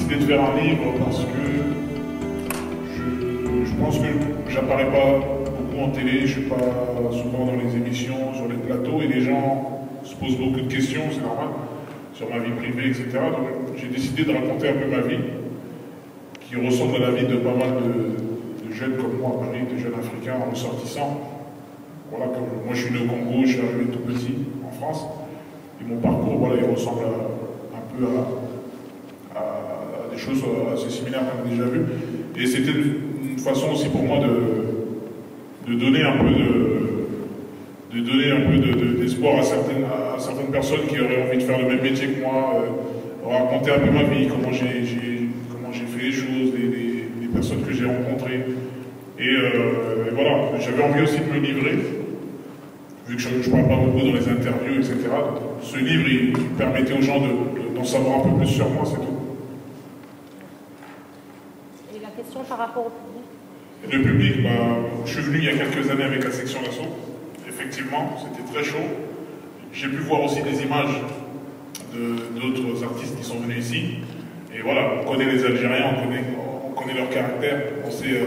décidé de faire un livre parce que je pense que j'apparais pas beaucoup en télé, je suis pas souvent dans les émissions, sur les plateaux, et les gens se posent beaucoup de questions, c'est normal, sur ma vie privée, etc. Donc j'ai décidé de raconter un peu ma vie, qui ressemble à la vie de pas mal de jeunes comme moi à Paris, de jeunes africains ressortissants. Voilà, comme moi je suis né au Congo, je suis arrivé tout petit en France, et mon parcours, voilà, il ressemble un peu à des choses assez similaires qu'on a déjà vues. Et c'était une façon aussi pour moi de donner un peu d'espoir à certaines personnes qui auraient envie de faire le même métier que moi, raconter un peu ma vie, comment j'ai fait les choses, les personnes que j'ai rencontrées. Et voilà, j'avais envie aussi de me livrer, vu que je ne parle pas beaucoup dans les interviews, etc. Donc, ce livre, il permettait aux gens d'en savoir un peu plus sur moi, c'est tout. Et la question par rapport au public? Le public, je suis venu il y a quelques années avec la section d'assaut. Effectivement, c'était très chaud. J'ai pu voir aussi des images d'autres artistes qui sont venus ici. Et voilà, on connaît les Algériens, on connaît leur caractère. On sait,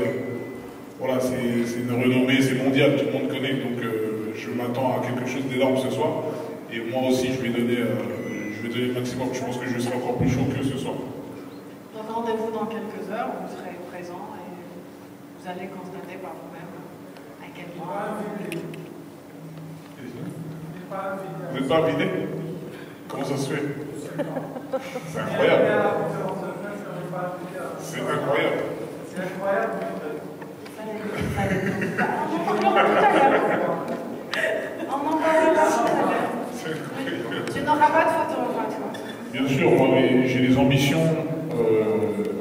voilà, c'est une renommée, c'est mondial, tout le monde connaît. Donc je m'attends à quelque chose d'énorme ce soir. Et moi aussi, je vais donner le maximum. Je pense que je serai encore plus chaud que ce soir. Donc rendez-vous dans quelques heures, vous serez présent et vous allez constater par vous-même à quel point. Vous n'êtes pas invité? Comment ça se fait? C'est incroyable. C'est incroyable. C'est incroyable. On en parlera tout à l'heure. Tu n'auras pas de photo, enfin, toi. Bien sûr, moi j'ai des ambitions.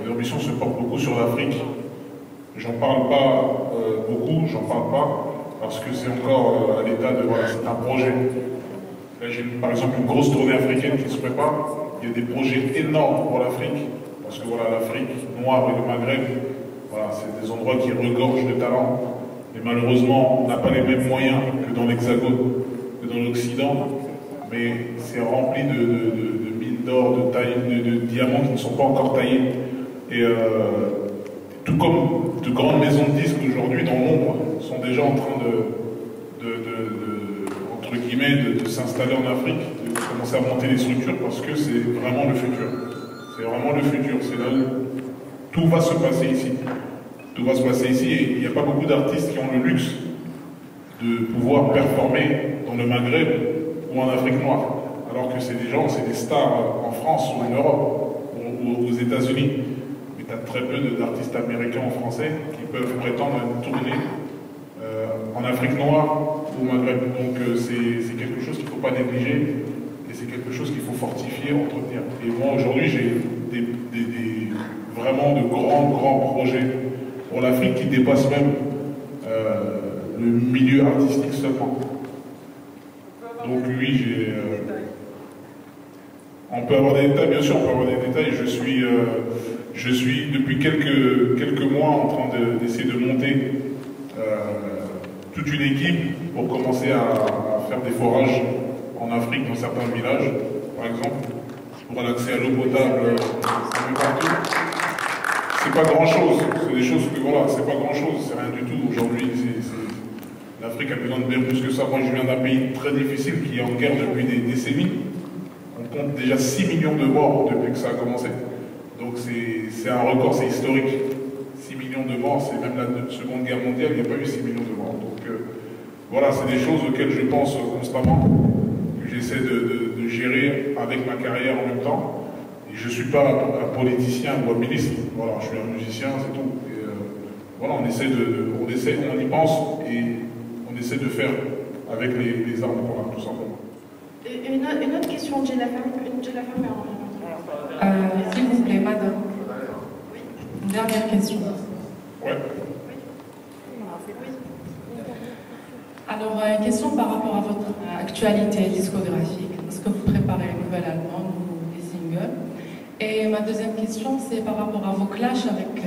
Mes ambitions se portent beaucoup sur l'Afrique. J'en parle pas beaucoup, j'en parle pas parce que c'est encore à l'état de. Voilà, c'est un projet. Là, j'ai par exemple une grosse tournée africaine qui se prépare. Il y a des projets énormes pour l'Afrique, parce que voilà, l'Afrique noire et le Maghreb, voilà, c'est des endroits qui regorgent de talents. Et malheureusement, on n'a pas les mêmes moyens que dans l'Hexagone, que dans l'Occident, mais c'est rempli de mines d'or, de diamants qui ne sont pas encore taillés. Et tout comme de grandes maisons de disques aujourd'hui, dans l'ombre, sont déjà en train entre guillemets, de s'installer en Afrique, de commencer à monter des structures parce que c'est vraiment le futur. C'est vraiment le futur. C'est là où tout va se passer ici. Tout va se passer ici et il n'y a pas beaucoup d'artistes qui ont le luxe de pouvoir performer dans le Maghreb ou en Afrique noire. Alors que c'est des gens, c'est des stars en France ou en Europe ou aux États-Unis. Mais tu as très peu d'artistes américains ou français qui peuvent prétendre à une tournée en Afrique noire ou au Maghreb. Donc c'est quelque chose qu'il ne faut pas négliger et c'est quelque chose qu'il faut fortifier, entretenir. Et moi aujourd'hui j'ai vraiment de grands projets pour l'Afrique qui dépassent même le milieu artistique seulement. Donc oui, on peut avoir des détails, bien sûr on peut avoir des détails. Je suis depuis quelques mois en train d'essayer de monter toute une équipe pour commencer à faire des forages en Afrique dans certains villages, par exemple, pour l'accès à l'eau potable un peu partout. C'est pas grand chose, c'est des choses que voilà, c'est pas grand chose, c'est rien du tout aujourd'hui. L'Afrique a besoin de bien plus que ça. Moi je viens d'un pays très difficile qui est en guerre depuis des décennies. On compte déjà 6 millions de morts depuis que ça a commencé. Donc c'est un record, c'est historique. 6 millions de morts, c'est même la Seconde Guerre mondiale, il n'y a pas eu 6 millions de morts. Donc voilà, c'est des choses auxquelles je pense constamment, que j'essaie de gérer avec ma carrière en même temps. Et je ne suis pas un politicien ou un ministre, voilà, je suis un musicien, c'est tout. Et voilà, on y pense et on essaie de faire avec les armes qu'on a, tout simplement. Une autre question, j'ai la femme s'il vous plaît, madame. Oui. Une dernière question. Ouais. Alors, une question par rapport à votre actualité discographique. Est-ce que vous préparez un nouvel album ou des singles? Et ma deuxième question, c'est par rapport à vos clashs avec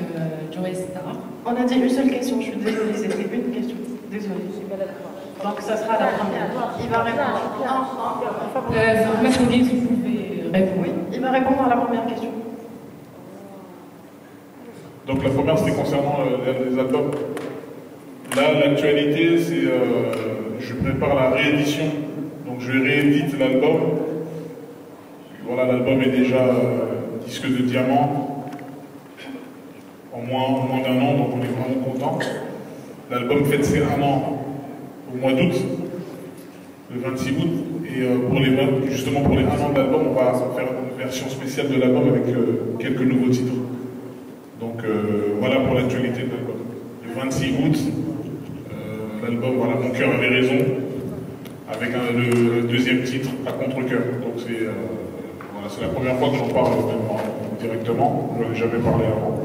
Joey Star. On a dit une seule question, je suis désolée, c'était une question. Désolée. Donc ça sera la première. Il va répondre. Maître Guy, vous pouvez répondre. Oui, il va répondre à la première question. Donc la première, c'était concernant les albums. Là, l'actualité, c'est je prépare la réédition. Donc je réédite l'album. Voilà, l'album est déjà disque de diamant en moins d'un an, donc on est vraiment content. L'album fête ses 1 an au mois d'août, le 26 août. Et justement pour les 1 an de l'album, on va faire une version spéciale de l'album avec quelques nouveaux titres. Donc voilà pour l'actualité de l'album. Le 26 août, l'album, voilà, Mon cœur avait raison, avec le deuxième titre, À contre-cœur. Donc c'est la première fois que j'en parle directement, je n'en ai jamais parlé avant.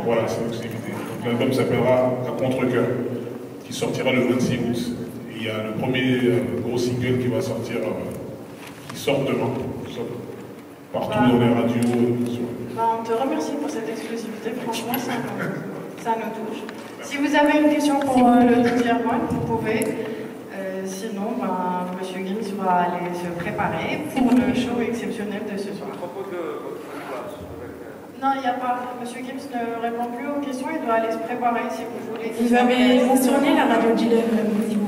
Voilà, c'est une exclusivité. Donc l'album s'appellera À contre-cœur, qui sortira le 26 août. Et il y a le premier gros single qui va sortir, qui sort demain, partout dans les radios. On te remercie pour cette exclusivité, franchement ça nous touche. Si vous avez une question pour le deuxième mois, vous pouvez. Sinon, Monsieur Gims va aller se préparer pour le show exceptionnel de ce soir. À propos de votre classe. Non, il n'y a pas. Monsieur Gims ne répond plus aux questions, il doit aller se préparer si vous voulez. Vous avez mentionné la radio dealer musique.